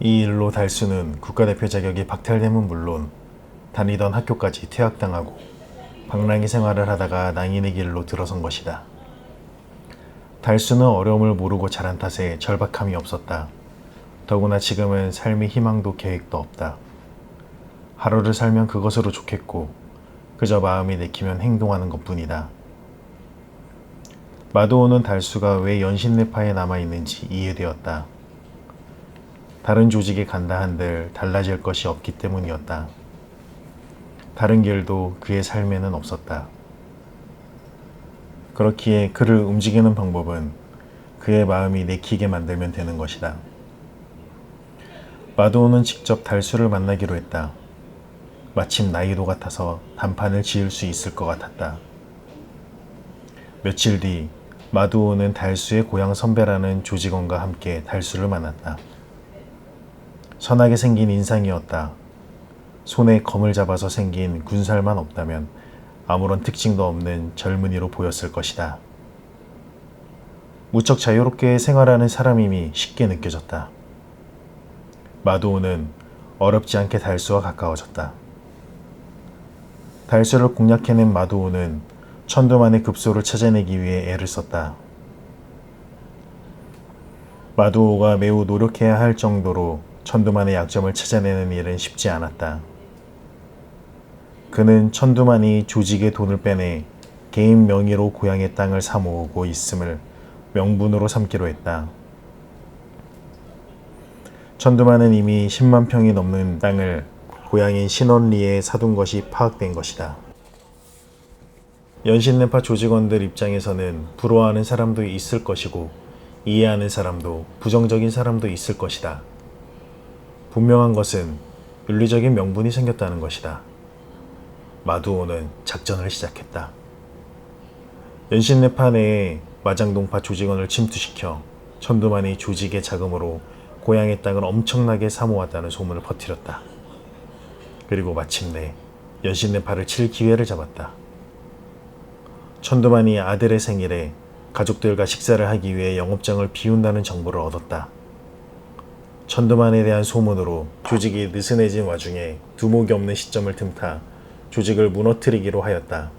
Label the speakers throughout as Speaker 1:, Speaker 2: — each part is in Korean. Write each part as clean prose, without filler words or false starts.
Speaker 1: 이 일로 달수는 국가대표 자격이 박탈됨은 물론 다니던 학교까지 퇴학당하고 방랑이 생활을 하다가 낭인의 길로 들어선 것이다. 달수는 어려움을 모르고 자란 탓에 절박함이 없었다. 더구나 지금은 삶의 희망도 계획도 없다. 하루를 살면 그것으로 좋겠고 그저 마음이 내키면 행동하는 것뿐이다. 마도오는 달수가 왜 연신내파에 남아있는지 이해되었다. 다른 조직에 간다 한들 달라질 것이 없기 때문이었다. 다른 길도 그의 삶에는 없었다. 그렇기에 그를 움직이는 방법은 그의 마음이 내키게 만들면 되는 것이다. 마도오는 직접 달수를 만나기로 했다. 마침 나이도 같아서 단판을 지을 수 있을 것 같았다. 며칠 뒤 마도오는 달수의 고향 선배라는 조직원과 함께 달수를 만났다. 선하게 생긴 인상이었다. 손에 검을 잡아서 생긴 군살만 없다면 아무런 특징도 없는 젊은이로 보였을 것이다. 무척 자유롭게 생활하는 사람임이 쉽게 느껴졌다. 마도오는 어렵지 않게 달수와 가까워졌다. 달수를 공략해낸 마도오는 천두만의 급소를 찾아내기 위해 애를 썼다. 마도오가 매우 노력해야 할 정도로 천두만의 약점을 찾아내는 일은 쉽지 않았다. 그는 천두만이 조직의 돈을 빼내 개인 명의로 고향의 땅을 사모으고 있음을 명분으로 삼기로 했다. 천두만은 이미 10만 평이 넘는 땅을 고향인 신원리에 사둔 것이 파악된 것이다. 연신내파 조직원들 입장에서는 부러워하는 사람도 있을 것이고 이해하는 사람도 부정적인 사람도 있을 것이다. 분명한 것은 윤리적인 명분이 생겼다는 것이다. 마도오는 작전을 시작했다. 연신내파 내에 마장동파 조직원을 침투시켜 천두만이 조직의 자금으로 고향의 땅을 엄청나게 사모았다는 소문을 퍼뜨렸다. 그리고 마침내 연신내파를 칠 기회를 잡았다. 천두만이 아들의 생일에 가족들과 식사를 하기 위해 영업장을 비운다는 정보를 얻었다. 천두만에 대한 소문으로 조직이 느슨해진 와중에 두목이 없는 시점을 틈타 조직을 무너뜨리기로 하였다.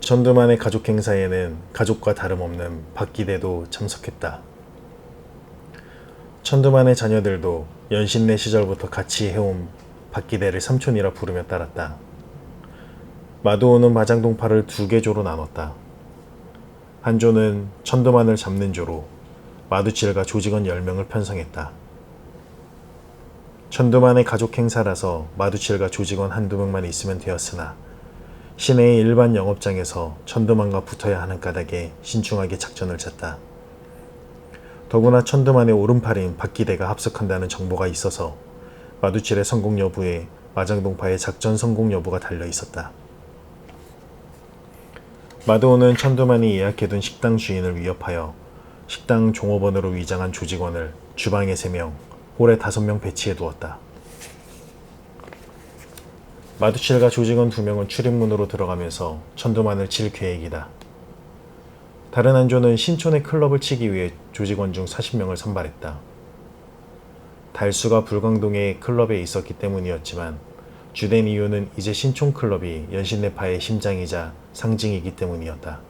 Speaker 1: 천두만의 가족 행사에는 가족과 다름없는 박기대도 참석했다. 천두만의 자녀들도 연신내 시절부터 같이 해온 박기대를 삼촌이라 부르며 따랐다. 마도오는 마장동파를 두 개 조로 나눴다. 한 조는 천두만을 잡는 조로 마두칠과 조직원 10명을 편성했다. 천두만의 가족 행사라서 마두칠과 조직원 한두 명만 있으면 되었으나 시내의 일반 영업장에서 천두만과 붙어야 하는 까닭에 신중하게 작전을 짰다. 더구나 천두만의 오른팔인 박기대가 합석한다는 정보가 있어서 마두칠의 성공 여부에 마장동파의 작전 성공 여부가 달려 있었다. 마도오는 천두만이 예약해둔 식당 주인을 위협하여 식당 종업원으로 위장한 조직원을 주방에 3명, 홀에 5명 배치해 두었다. 마두칠과 조직원 2명은 출입문으로 들어가면서 천두만을 칠 계획이다. 다른 한 조는 신촌의 클럽을 치기 위해 조직원 중 40명을 선발했다. 달수가 불광동의 클럽에 있었기 때문이었지만 주된 이유는 이제 신촌 클럽이 연신내파의 심장이자 상징이기 때문이었다.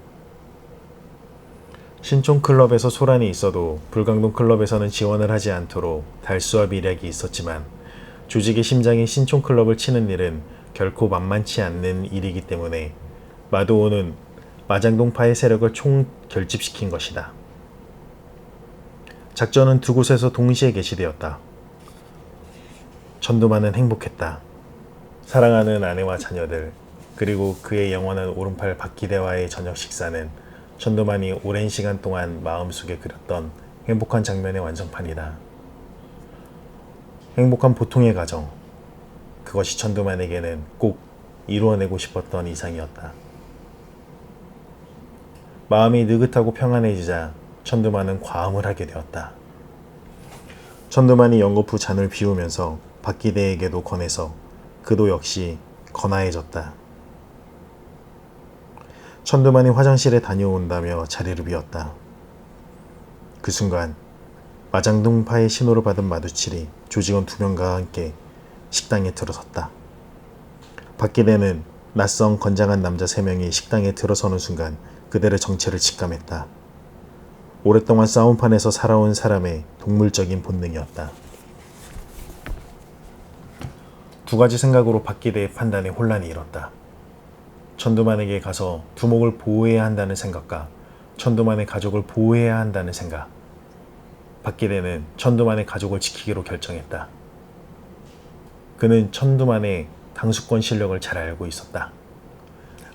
Speaker 1: 신촌 클럽에서 소란이 있어도 불광동 클럽에서는 지원을 하지 않도록 달수와 미략이 있었지만 조직의 심장인 신촌 클럽을 치는 일은 결코 만만치 않는 일이기 때문에 마도오는 마장동파의 세력을 총결집시킨 것이다. 작전은 두 곳에서 동시에 개시되었다. 천두만은 행복했다. 사랑하는 아내와 자녀들, 그리고 그의 영원한 오른팔 박기대와의 저녁 식사는 천두만이 오랜 시간 동안 마음속에 그렸던 행복한 장면의 완성판이다. 행복한 보통의 가정, 그것이 천두만에게는 꼭 이루어내고 싶었던 이상이었다. 마음이 느긋하고 평안해지자 천두만은 과음을 하게 되었다. 천두만이 연거푸 잔을 비우면서 박기대에게도 권해서 그도 역시 거나해졌다. 천두만이 화장실에 다녀온다며 자리를 비웠다. 그 순간 마장동파의 신호를 받은 마두칠이 조직원 2명과 함께 식당에 들어섰다. 박기대는 낯선 건장한 남자 3명이 식당에 들어서는 순간 그들의 정체를 직감했다. 오랫동안 싸움판에서 살아온 사람의 동물적인 본능이었다. 2가지 생각으로 박기대의 판단에 혼란이 일었다. 천두만에게 가서 두목을 보호해야 한다는 생각과 천두만의 가족을 보호해야 한다는 생각. 박기대는 천두만의 가족을 지키기로 결정했다. 그는 천두만의 당수권 실력을 잘 알고 있었다.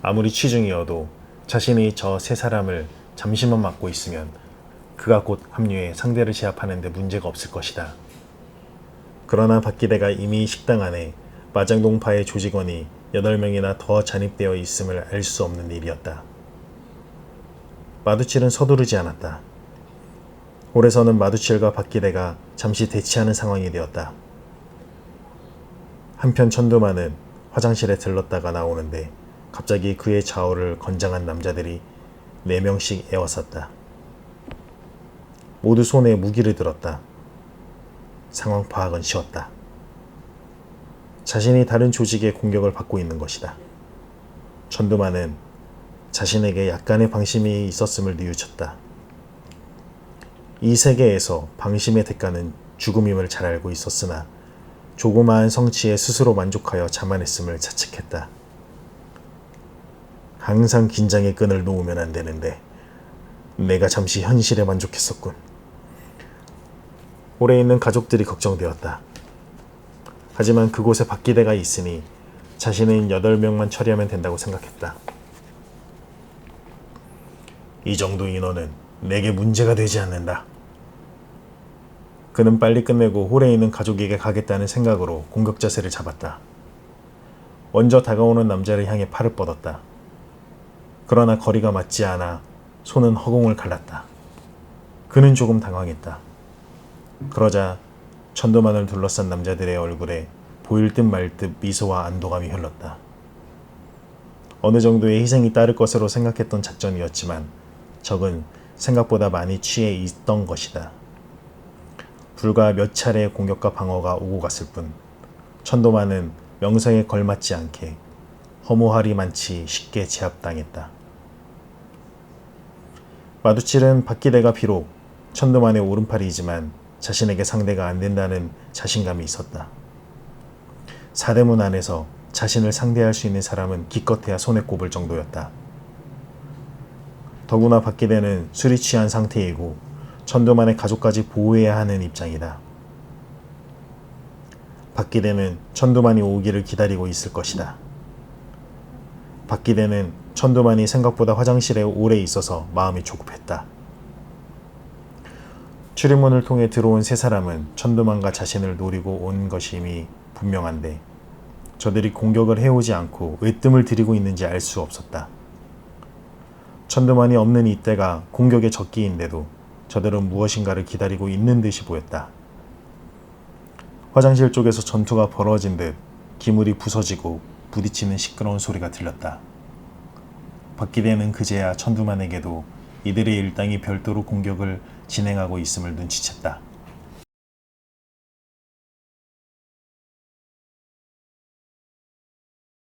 Speaker 1: 아무리 취중이어도 자신이 저 3사람을 잠시만 맡고 있으면 그가 곧 합류해 상대를 제압하는 데 문제가 없을 것이다. 그러나 박기대가 이미 식당 안에 마장동파의 조직원이 8명이나 더 잔입되어 있음을 알 수 없는 일이었다. 마두칠은 서두르지 않았다. 홀에서는 마두칠과 박기대가 잠시 대치하는 상황이 되었다. 한편 천두만은 화장실에 들렀다가 나오는데 갑자기 그의 좌우를 건장한 남자들이 4명씩 에워쌌다. 모두 손에 무기를 들었다. 상황 파악은 쉬웠다. 자신이 다른 조직의 공격을 받고 있는 것이다. 천두만은 자신에게 약간의 방심이 있었음을 뉘우쳤다. 이 세계에서 방심의 대가는 죽음임을 잘 알고 있었으나 조그마한 성취에 스스로 만족하여 자만했음을 자책했다. 항상 긴장의 끈을 놓으면 안 되는데 내가 잠시 현실에 만족했었군. 홀에 있는 가족들이 걱정되었다. 하지만 그곳에 박기대가 있으니 자신은 8명만 처리하면 된다고 생각했다. 이 정도 인원은 내게 문제가 되지 않는다. 그는 빨리 끝내고 홀에 있는 가족에게 가겠다는 생각으로 공격 자세를 잡았다. 먼저 다가오는 남자를 향해 팔을 뻗었다. 그러나 거리가 맞지 않아 손은 허공을 갈랐다. 그는 조금 당황했다. 그러자 천두만을 둘러싼 남자들의 얼굴에 보일 듯 말 듯 미소와 안도감이 흘렀다. 어느 정도의 희생이 따를 것으로 생각했던 작전이었지만 적은 생각보다 많이 취해 있던 것이다. 불과 몇 차례의 공격과 방어가 오고 갔을 뿐 천도만은 명성에 걸맞지 않게 허무하리만치 쉽게 제압당했다. 마두칠은 박기대가 비록 천도만의 오른팔이지만 자신에게 상대가 안 된다는 자신감이 있었다. 사대문 안에서 자신을 상대할 수 있는 사람은 기껏해야 손에 꼽을 정도였다. 더구나 박기대는 술이 취한 상태이고 천도만의 가족까지 보호해야 하는 입장이다. 박기대는 천도만이 오기를 기다리고 있을 것이다. 박기대는 천도만이 생각보다 화장실에 오래 있어서 마음이 조급했다. 출입문을 통해 들어온 3사람은 천도만과 자신을 노리고 온 것임이 분명한데 저들이 공격을 해오지 않고 왜 뜸을 들이고 있는지 알 수 없었다. 천도만이 없는 이때가 공격의 적기인데도 저들은 무엇인가를 기다리고 있는 듯이 보였다. 화장실 쪽에서 전투가 벌어진 듯 기물이 부서지고 부딪히는 시끄러운 소리가 들렸다. 박기대는 그제야 천두만에게도 이들의 일당이 별도로 공격을 진행하고 있음을 눈치챘다.